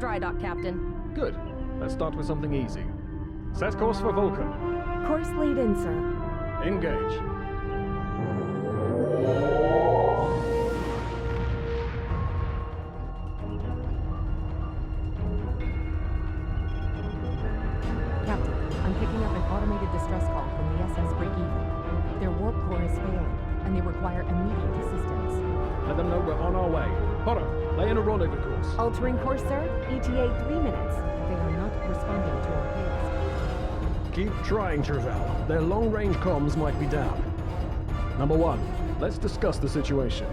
dry dock, Captain. Good. Let's start with something easy. Set course for Vulcan. Course laid in, sir. Engage. Captain, I'm picking up an automated distress call from the SS Breakeven. Their warp core is failing, and they require immediate assistance. Let them know we're on our way. Potter, lay in a rollover course. Altering course, sir. ETA 3 minutes. They are not responding to our hails. Keep trying, Travell. Their long-range comms might be down. Number 1, let's discuss the situation.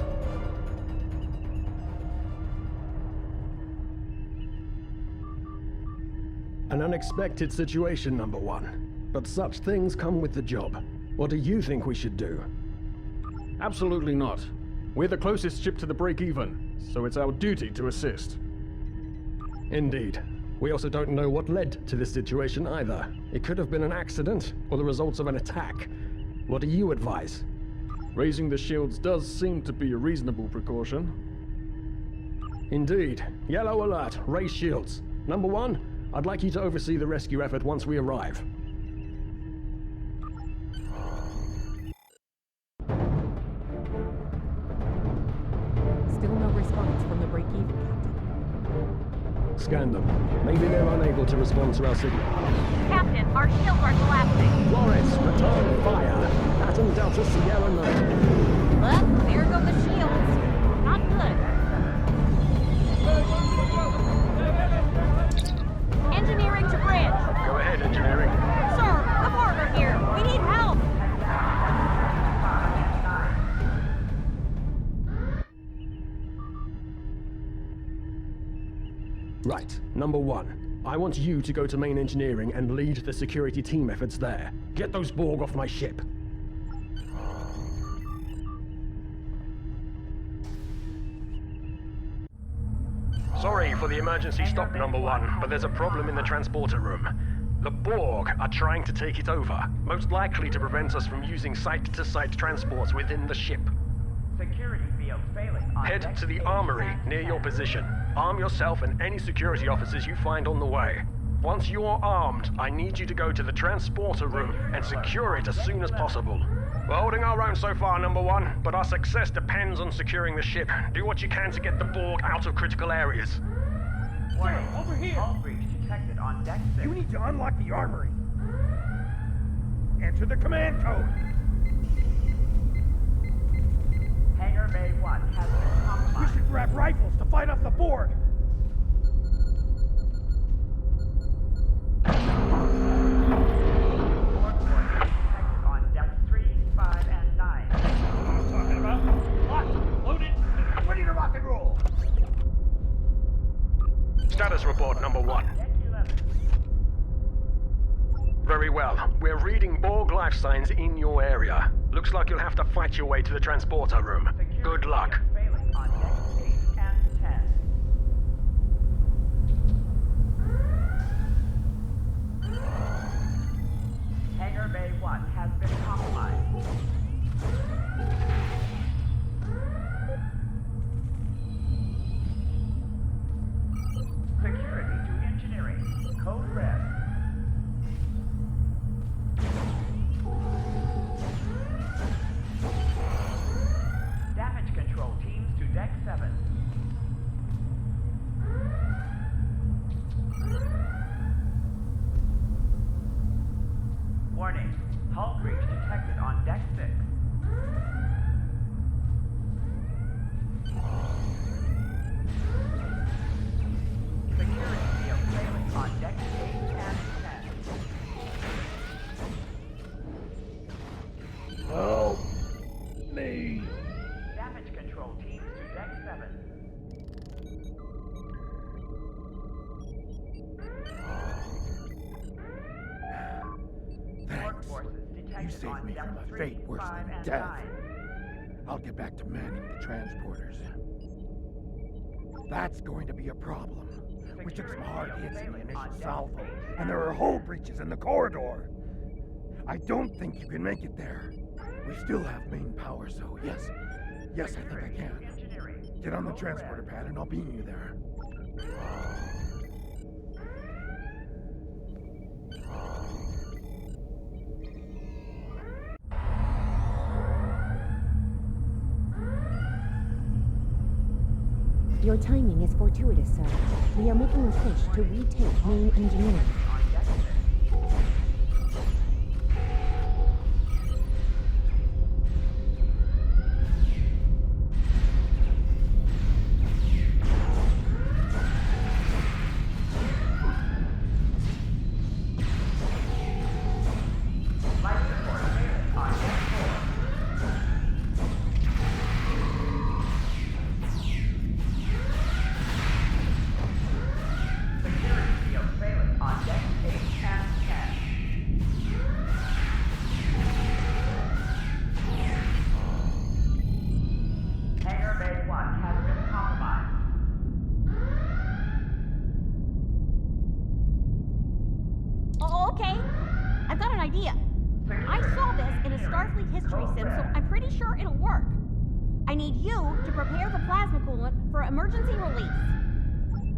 An unexpected situation, Number 1. But such things come with the job. What do you think we should do? Absolutely not. We're the closest ship to the break-even, so it's our duty to assist. Indeed. We also don't know what led to this situation either. It could have been an accident, or the results of an attack. What do you advise? Raising the shields does seem to be a reasonable precaution. Indeed. Yellow alert. Raise shields. Number 1, I'd like you to oversee the rescue effort once we arrive. Still no response from the break-even, Captain. Scan them. Maybe they're unable to respond to our signal. Captain, our shields are collapsing. Flores, return fire! Atom Delta Sierra 9. Well, there go the shields. Not good. Engineering to bridge. Go ahead, engineering. Sir, the Borg are here. We need help. Right. Number 1. I want you to go to main engineering and lead the security team efforts there. Get those Borg off my ship. Sorry for the emergency stop, Number 1, but there's a problem in the transporter room. The Borg are trying to take it over, most likely to prevent us from using site-to-site transports within the ship. Security field failing on Head deck to the 8 armory and near 10. your position. Arm yourself and any security officers you find on the way. Once you're armed, I need you to go to the transporter room and secure it as soon as possible. We're holding our own so far, Number 1, but our success depends on securing the ship. Do what you can to get the Borg out of critical areas. Warning, over here. Hull breach detected on deck 6. You need to unlock the armory. Enter the command code. Hangar Bay 1 has been We compromised. should grab rifles to fight off the Borg. Borg forces detected on deck 3, 5, and 9. What I'm talking about. Locked, loaded, and ready to rock and roll. Status report, Number 1. Deck 11. Very well. We're reading Borg life signs in your area. Looks like you'll have to fight your way to the transporter room. Security Good luck. field failing on deck 8 and 10. Hangar Bay 1 has been compromised. Security to engineering. Code red. Damage control teams to deck 7. Warning. Hull breach detected on deck 6. Security field failing on deck 8 and 10. Help me. Damage control teams to deck 7. Borg Thanks. forces You detected saved on me deck from a 3, fate worse 5, than and death. 9. I'll get back to manning the transporters. That's going to be a problem. We took some hard hits in the initial salvo, and there are hull breaches in the corridor. I don't think you can make it there. We still have main power, so yes, I think I can. Get on the transporter pad and I'll beam you there. Your timing is fortuitous, sir. We are making a push to retake main engineering. Oh, okay. I've got an idea. I saw this in a Starfleet history sim, so I'm pretty sure it'll work. I need you to prepare the plasma coolant for emergency release.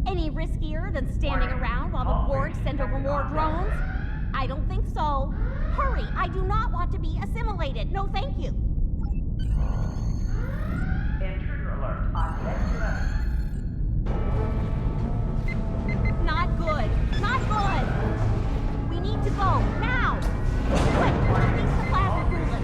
Any riskier than standing around while the Borg send over more drones? I don't think so. Hurry! I do not want to be assimilated. No, thank you. Intruder alert on deck 11. Not good. Not good. We need to go now. Quick, release the plasma coolant.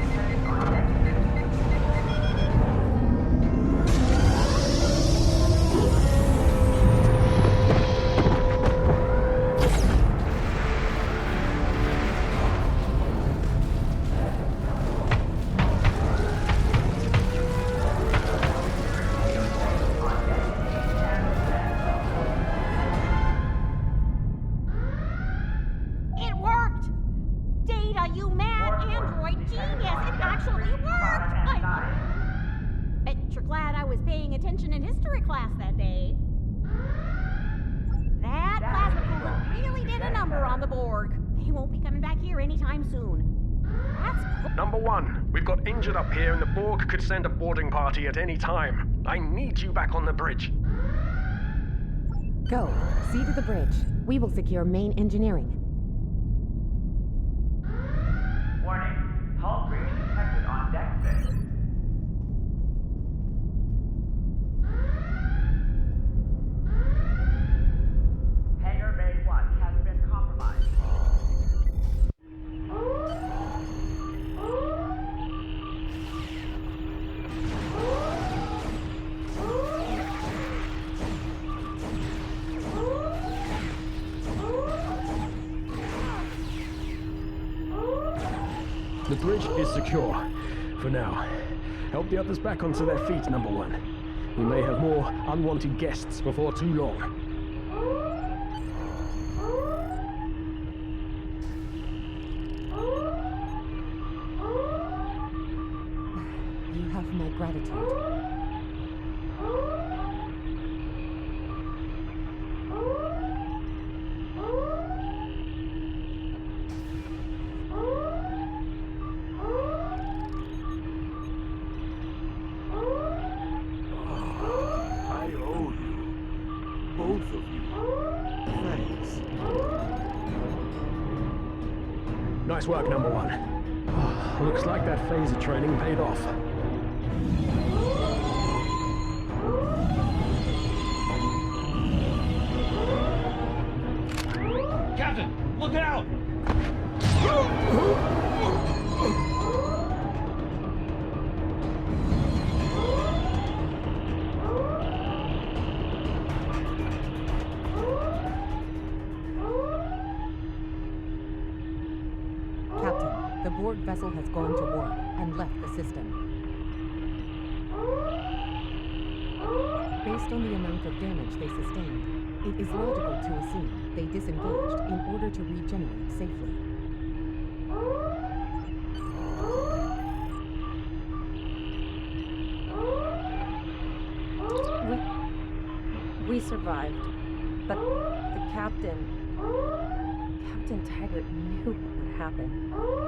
It worked! Data, you mad android genius! It actually worked! Bet you're glad I was paying attention in history class that day. That plasma coolant really did a number on the Borg. They won't be coming back here anytime soon. That's cool. Number one, we've got injured up here and the Borg could send a boarding party at any time. I need you back on the bridge. Go. See to the bridge. We will secure main engineering. Warning. Hull breach detected on deck 6. Hangar Bay 1 has been compromised. The bridge is secure. For now. Help the others back onto their feet, number one. We may have more unwanted guests before too long. You have my gratitude. I owe you. Both of you. Thanks. Nice work, number one. Looks like that phaser training paid off. Captain, look out! Captain, the Borg vessel has gone to warp and left the system. Based on the amount of damage they sustained, it is logical to assume they disengaged in order to regenerate safely. We survived, but the Captain Taggart knew what would happen,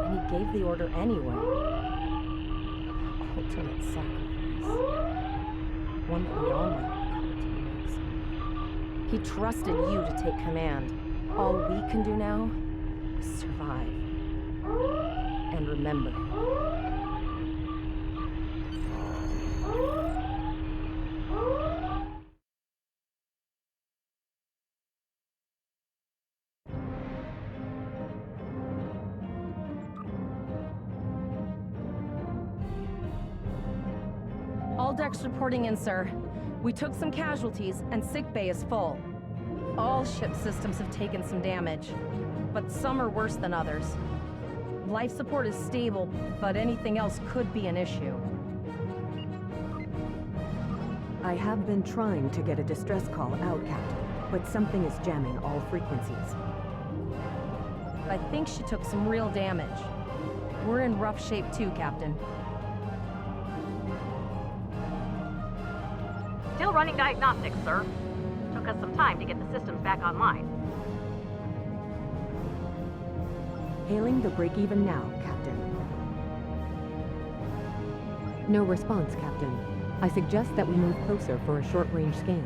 and he gave the order anyway. Ultimate sacrifice. One that we all might come to make someday. He trusted you to take command. All we can do now Survive. And remember. All decks reporting in, sir. We took some casualties, and sickbay is full. All ship systems have taken some damage, but some are worse than others. Life support is stable, but anything else could be an issue. I have been trying to get a distress call out, Captain, but something is jamming all frequencies. I think she took some real damage. We're in rough shape too, Captain. Still running diagnostics, sir. Took us some time to get the systems back online. Hailing the break-even now, Captain. No response, Captain. I suggest that we move closer for a short-range scan.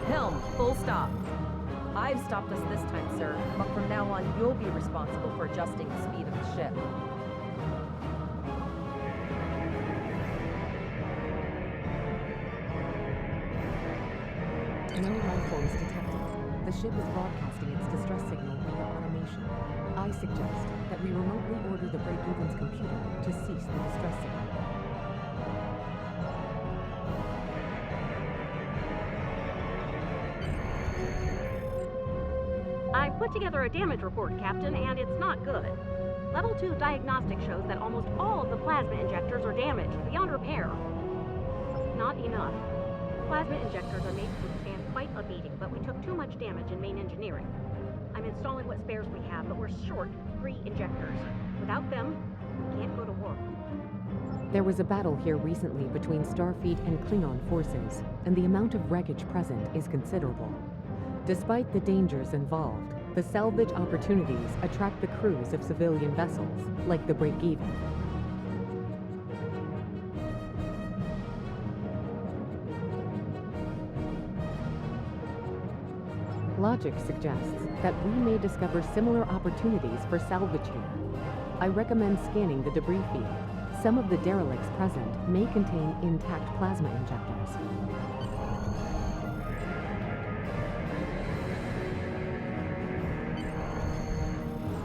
Helm, full stop. I've stopped us this time, sir, but from now on, you'll be responsible for adjusting the speed of the ship. No life forms detected. The ship is broadcasting its distress signal via automation. I suggest that we remotely order the break-even's computer to cease the distress signal. I put together a damage report, Captain, and it's not good. Level 2 diagnostic shows that almost all of the plasma injectors are damaged beyond repair. Not enough. Plasma injectors are made to withstand quite a beating, but we took too much damage in main engineering. I'm installing what spares we have, but we're short 3 injectors. Without them, we can't go to work. There was a battle here recently between Starfleet and Klingon forces, and the amount of wreckage present is considerable. Despite the dangers involved, the salvage opportunities attract the crews of civilian vessels, like the Break-Even. Logic suggests that we may discover similar opportunities for salvage here. I recommend scanning the debris field. Some of the derelicts present may contain intact plasma injectors.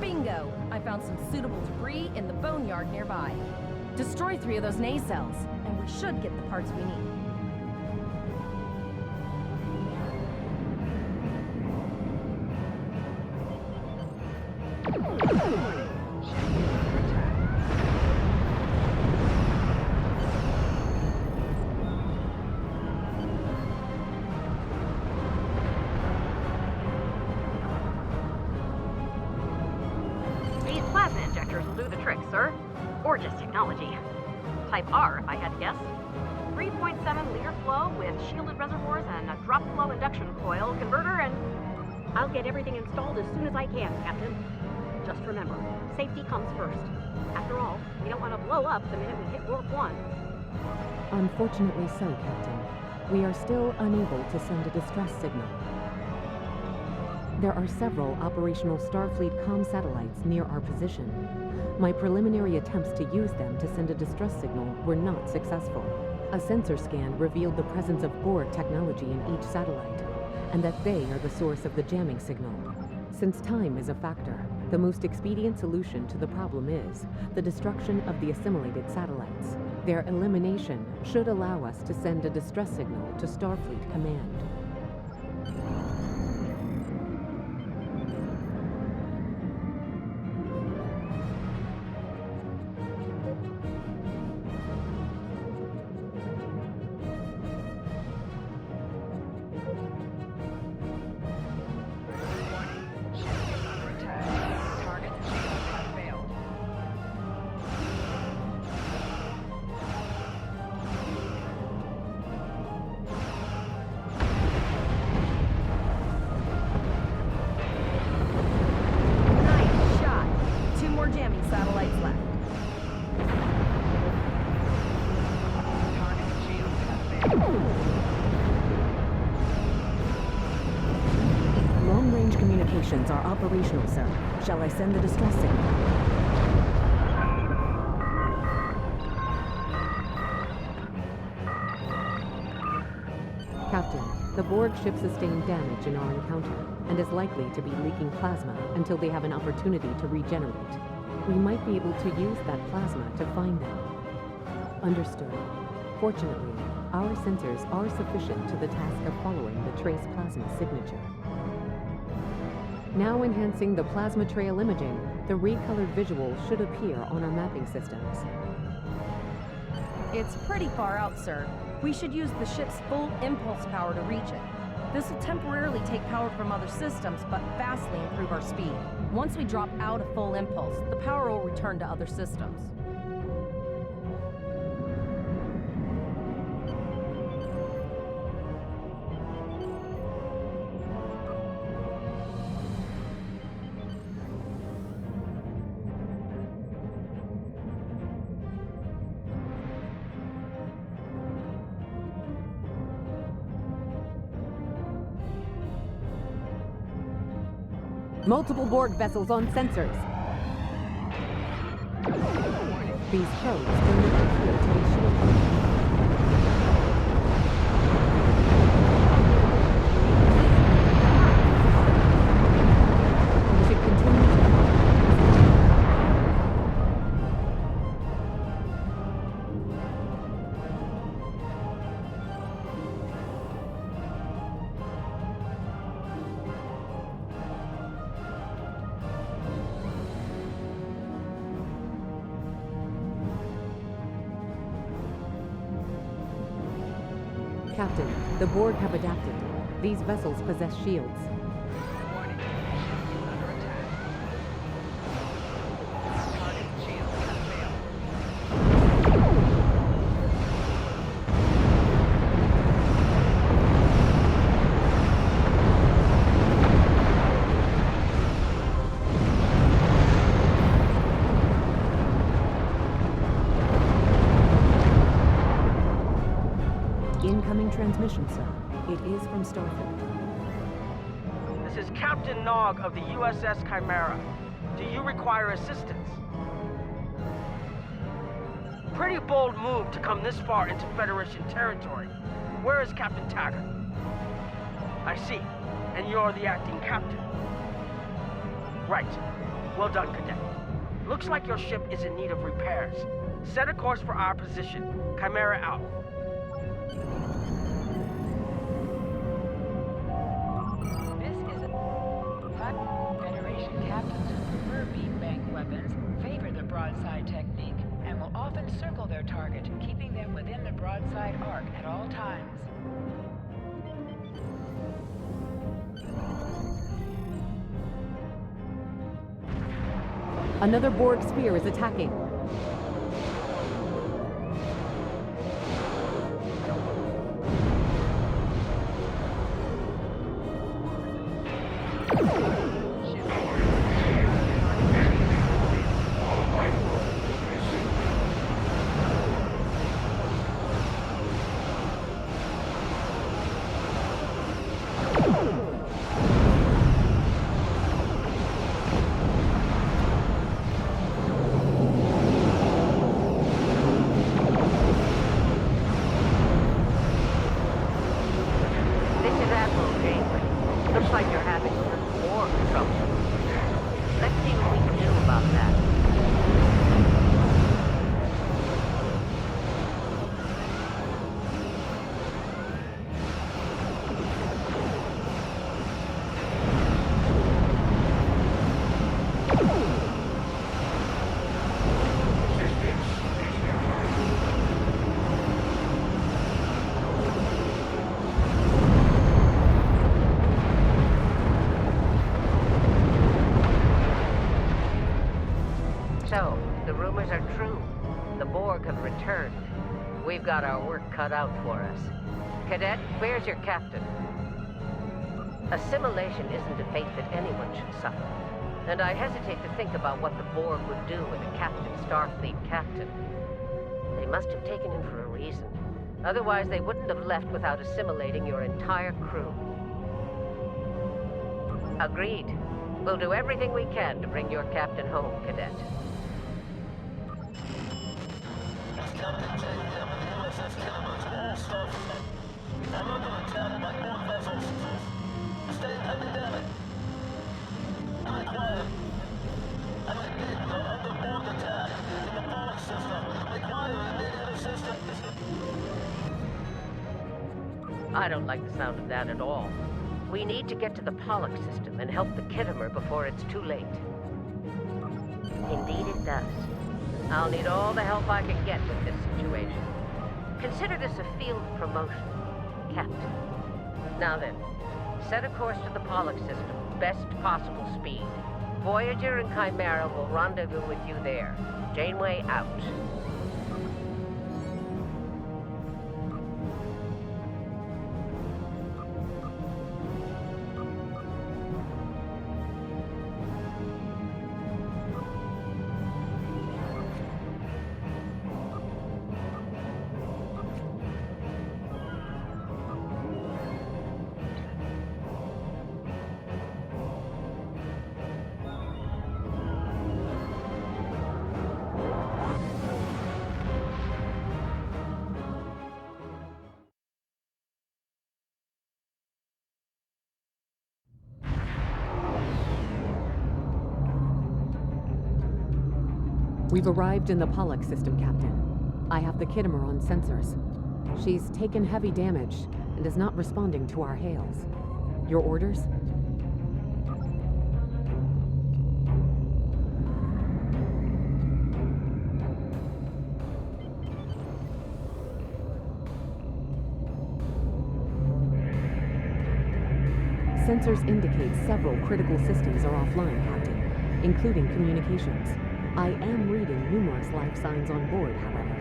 Bingo! I found some suitable debris in the boneyard nearby. Destroy 3 of those nacelles, and we should get the parts we need. These plasma injectors will do the trick, sir. Gorgeous technology. Type R, if I had to guess. 3.7 liter flow with shielded reservoirs and a drop flow induction coil converter, and I'll get everything installed as soon as I can, Captain. Just remember, safety comes first. After all, we don't want to blow up the minute we hit warp 1. Unfortunately so, Captain. We are still unable to send a distress signal. There are several operational Starfleet comm satellites near our position. My preliminary attempts to use them to send a distress signal were not successful. A sensor scan revealed the presence of Borg technology in each satellite, and that they are the source of the jamming signal. Since time is a factor, the most expedient solution to the problem is the destruction of the assimilated satellites. Their elimination should allow us to send a distress signal to Starfleet Command. Long-range communications are operational, sir. Shall I send the distress signal? Captain, the Borg ship sustained damage in our encounter and is likely to be leaking plasma until they have an opportunity to regenerate. We might be able to use that plasma to find them. Understood. Fortunately, our sensors are sufficient to the task of following the trace plasma signature. Now enhancing the plasma trail imaging, the recolored visuals should appear on our mapping systems. It's pretty far out, sir. We should use the ship's full impulse power to reach it. This will temporarily take power from other systems, but vastly improve our speed. Once we drop out of full impulse, the power will return to other systems. Multiple Borg vessels on sensors. These probes can look appear to be shielded. We should continue to Captain, the Borg have adapted. These vessels possess shields. Warning. Under attack. Target shield has failed. Incoming transmission, sir. It is from Starfleet. This is Captain Nog of the USS Chimera. Do you require assistance? Pretty bold move to come this far into Federation territory. Where is Captain Taggart? I see. And you're the acting captain. Right. Well done, Cadet. Looks like your ship is in need of repairs. Set a course for our position. Chimera out. Federation captains who prefer beam bank weapons favor the broadside technique and will often circle their target, keeping them within the broadside arc at all times. Another Borg sphere is attacking. So, the rumors are true. The Borg have returned. We've got our work cut out for us. Cadet, where's your captain? Assimilation isn't a fate that anyone should suffer. And I hesitate to think about what the Borg would do with a captured Starfleet captain. They must have taken him for a reason. Otherwise, they wouldn't have left without assimilating your entire crew. Agreed. We'll do everything we can to bring your captain home, Cadet. I don't like the sound of that at all. We need to get to the Pollock system and help the Kittimer before it's too late. Indeed it does. I'll need all the help I can get with this situation. Consider this a field promotion, Captain. Now then, set a course to the Pollock system, best possible speed. Voyager and Chimera will rendezvous with you there. Janeway out. We've arrived in the Pollock system, Captain. I have the Kittimer on sensors. She's taken heavy damage and is not responding to our hails. Your orders? Sensors indicate several critical systems are offline, Captain, including communications. I am reading numerous life signs on board, however.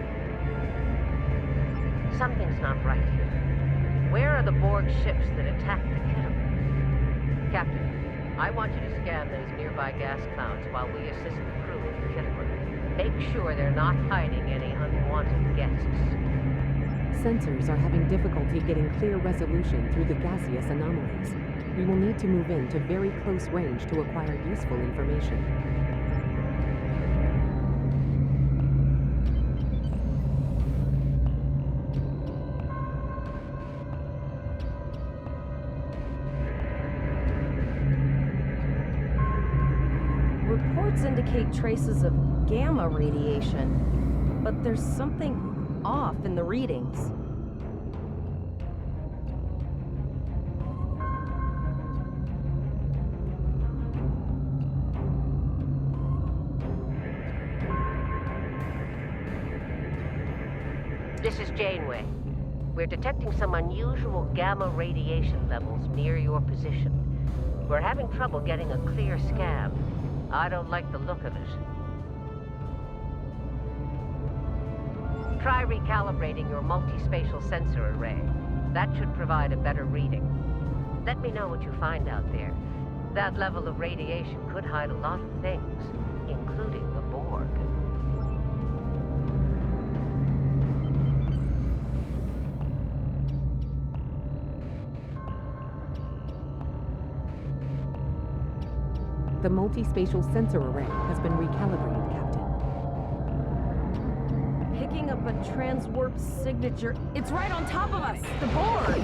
Something's not right here. Where are the Borg ships that attacked the Kittimer? Captain, I want you to scan those nearby gas clouds while we assist the crew of the Kittimer. Make sure they're not hiding any unwanted guests. Sensors are having difficulty getting clear resolution through the gaseous anomalies. We will need to move in to very close range to acquire useful information. Reports indicate traces of gamma radiation, but there's something off in the readings. This is Janeway. We're detecting some unusual gamma radiation levels near your position. We're having trouble getting a clear scan. I don't like the look of it. Try recalibrating your multi-spatial sensor array. That should provide a better reading. Let me know what you find out there. That level of radiation could hide a lot of things, including the Borg. The multi-spatial sensor array has been recalibrated, Captain. Picking up a transwarp signature. It's right on top of us! The Borg!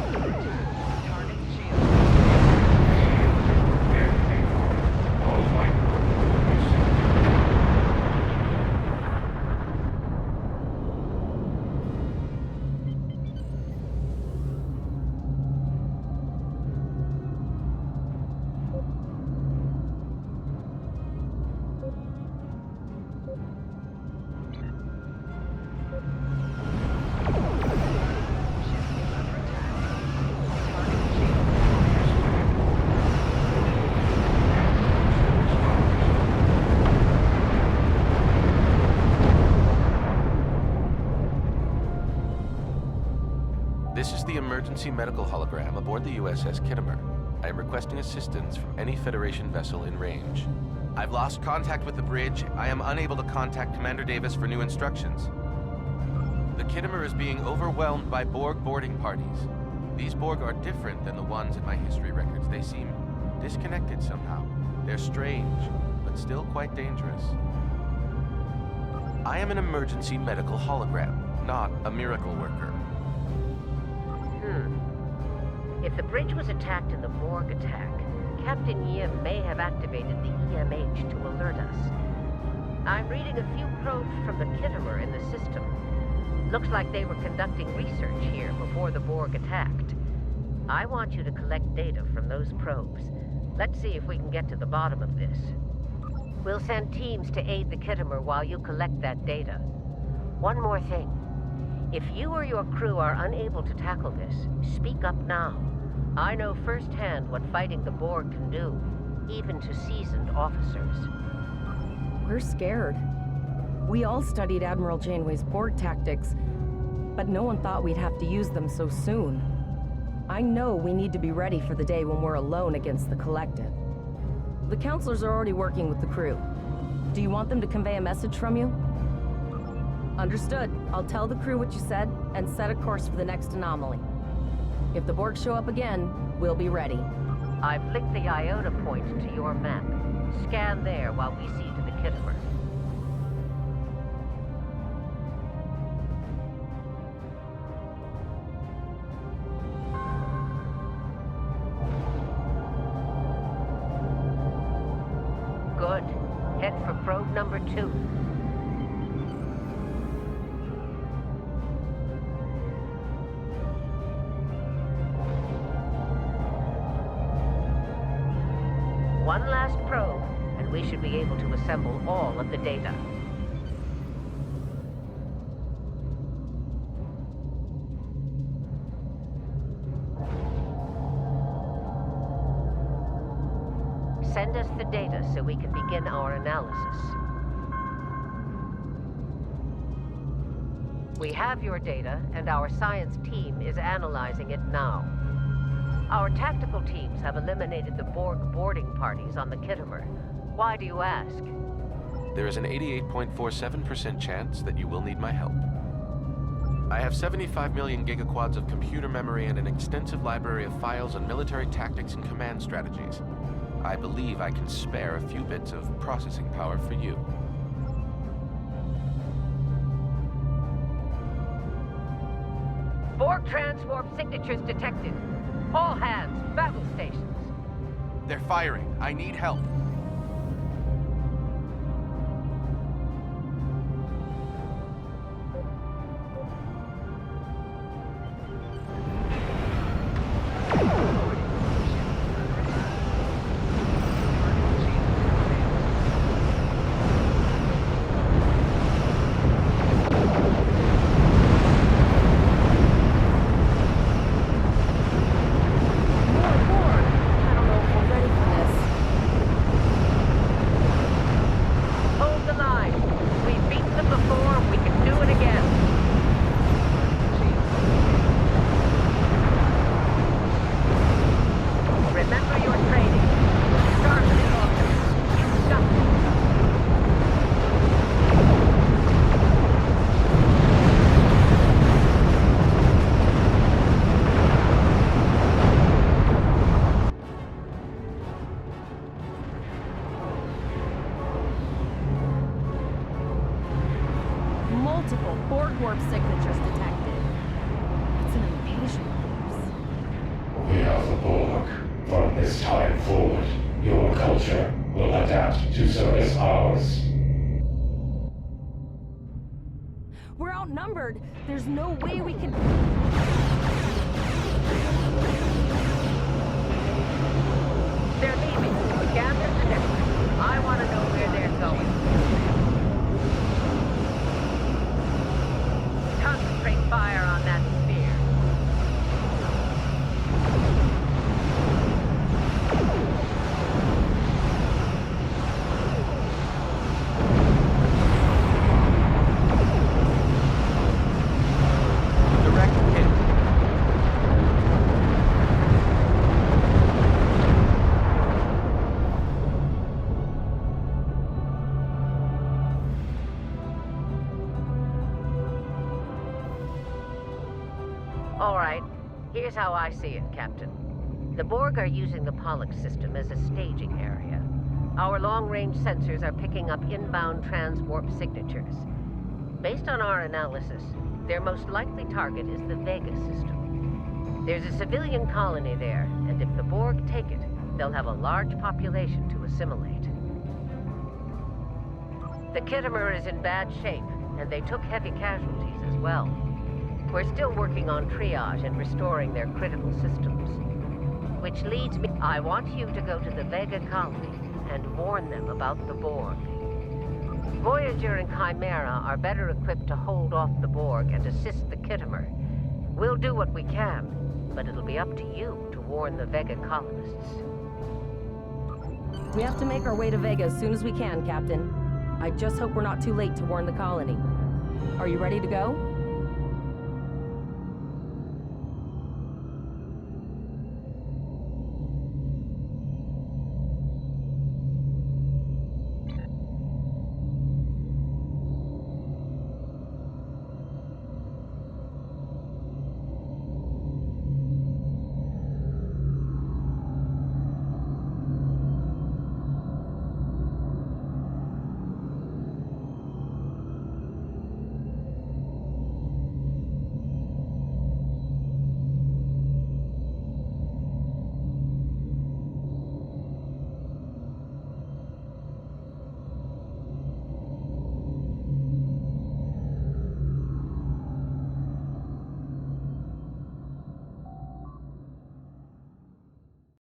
This is the emergency medical hologram aboard the USS Kittimer. I am requesting assistance from any Federation vessel in range. I've lost contact with the bridge. I am unable to contact Commander Davis for new instructions. The Kittimer is being overwhelmed by Borg boarding parties. These Borg are different than the ones in my history records. They seem disconnected somehow. They're strange, but still quite dangerous. I am an emergency medical hologram, not a miracle worker. If the bridge was attacked in the Borg attack, Captain Yim may have activated the EMH to alert us. I'm reading a few probes from the Kittimer in the system. Looks like they were conducting research here before the Borg attacked. I want you to collect data from those probes. Let's see if we can get to the bottom of this. We'll send teams to aid the Kittimer while you collect that data. One more thing. If you or your crew are unable to tackle this, speak up now. I know firsthand what fighting the Borg can do, even to seasoned officers. We're scared. We all studied Admiral Janeway's Borg tactics, but no one thought we'd have to use them so soon. I know we need to be ready for the day when we're alone against the Collective. The counselors are already working with the crew. Do you want them to convey a message from you? Understood. I'll tell the crew what you said and set a course for the next anomaly. If the Borg show up again, we'll be ready. I've linked the Iota point to your map. Scan there while we see to the Kittimer. Good. Head for probe number 2. One last probe, and we should be able to assemble all of the data. Send us the data so we can begin our analysis. We have your data, and our science team is analyzing it now. Our tactical teams have eliminated the Borg boarding parties on the Kittimer. Why do you ask? There is an 88.47% chance that you will need my help. I have 75 million gigaquads of computer memory and an extensive library of files on military tactics and command strategies. I believe I can spare a few bits of processing power for you. Borg transwarp signatures detected. All hands, battle stations. They're firing. I need help. Multiple Borg warp signatures detected. It's an invasion force. We are the Borg. From this time forward, your culture will adapt to service ours. We're outnumbered. There's no way we can... They're leaving. Gather the network. I want to know where they're going. Concentrate fire on that sphere. Direct hit. All right, here's how I see it, Captain. The Borg are using the Pollux system as a staging area. Our long-range sensors are picking up inbound transwarp signatures. Based on our analysis, their most likely target is the Vega system. There's a civilian colony there, and if the Borg take it, they'll have a large population to assimilate. The Kittimer is in bad shape, and they took heavy casualties as well. We're still working on triage and restoring their critical systems. Which leads me... I want you to go to the Vega colony and warn them about the Borg. Voyager and Chimera are better equipped to hold off the Borg and assist the Kittimer. We'll do what we can, but it'll be up to you to warn the Vega colonists. We have to make our way to Vega as soon as we can, Captain. I just hope we're not too late to warn the colony. Are you ready to go?